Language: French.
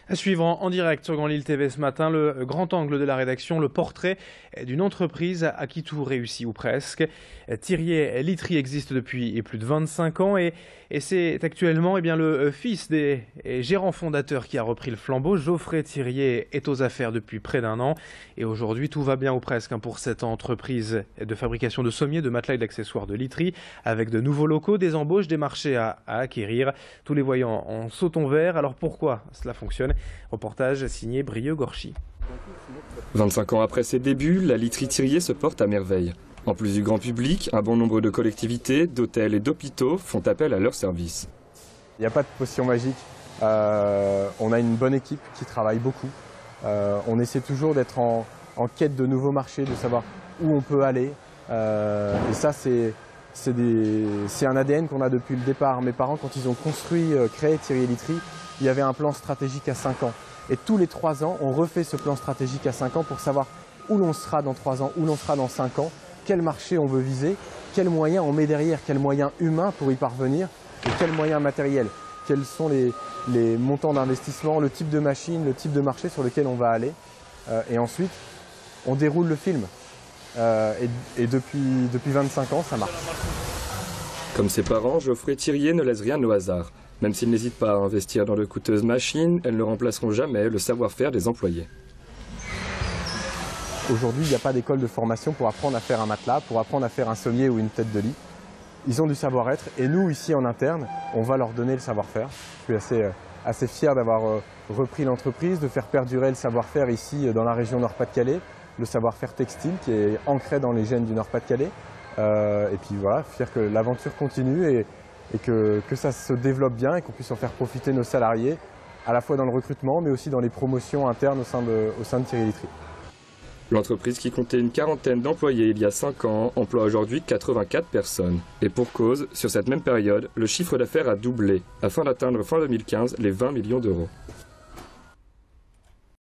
À suivre en direct sur Grand Lille TV ce matin, le grand angle de la rédaction, le portrait d'une entreprise à qui tout réussit ou presque. Thirier Litry existe depuis plus de 25 ans et c'est actuellement le fils des gérants fondateurs qui a repris le flambeau. Geoffrey Thirier est aux affaires depuis près d'un an et aujourd'hui tout va bien ou presque pour cette entreprise de fabrication de sommiers, de matelas et d'accessoires de Litry avec de nouveaux locaux, des embauches, des marchés à acquérir. Tous les voyants en sautons verts. Alors pourquoi cela fonctionne? Reportage signé Brieux-Gorchy. 25 ans après ses débuts, la literie Thirier se porte à merveille. En plus du grand public, un bon nombre de collectivités, d'hôtels et d'hôpitaux font appel à leur service. Il n'y a pas de potion magique. On a une bonne équipe qui travaille beaucoup. On essaie toujours d'être en quête de nouveaux marchés, de savoir où on peut aller. Et ça, c'est un ADN qu'on a depuis le départ. Mes parents, quand ils ont créé Thirier Litry, il y avait un plan stratégique à 5 ans. Et tous les 3 ans, on refait ce plan stratégique à 5 ans pour savoir où l'on sera dans 3 ans, où l'on sera dans 5 ans, quel marché on veut viser, quels moyens on met derrière, quels moyens humains pour y parvenir, et quels moyens matériels, quels sont les montants d'investissement, le type de machine, le type de marché sur lequel on va aller. Et ensuite, on déroule le film. Et depuis 25 ans, ça marche. Comme ses parents, Geoffrey Thirier ne laisse rien au hasard. Même s'il n'hésite pas à investir dans de coûteuses machines, elles ne remplaceront jamais le savoir-faire des employés. Aujourd'hui, il n'y a pas d'école de formation pour apprendre à faire un matelas, pour apprendre à faire un sommier ou une tête de lit. Ils ont du savoir-être et nous, ici en interne, on va leur donner le savoir-faire. Je suis assez fier d'avoir repris l'entreprise, de faire perdurer le savoir-faire ici dans la région Nord-Pas-de-Calais, le savoir-faire textile qui est ancré dans les gènes du Nord-Pas-de-Calais. Et puis voilà, fier que l'aventure continue et que ça se développe bien et qu'on puisse en faire profiter nos salariés, à la fois dans le recrutement, mais aussi dans les promotions internes au sein de Thirier Litry. L'entreprise, qui comptait une quarantaine d'employés il y a 5 ans, emploie aujourd'hui 84 personnes. Et pour cause, sur cette même période, le chiffre d'affaires a doublé, afin d'atteindre fin 2015 les 20 millions d'euros.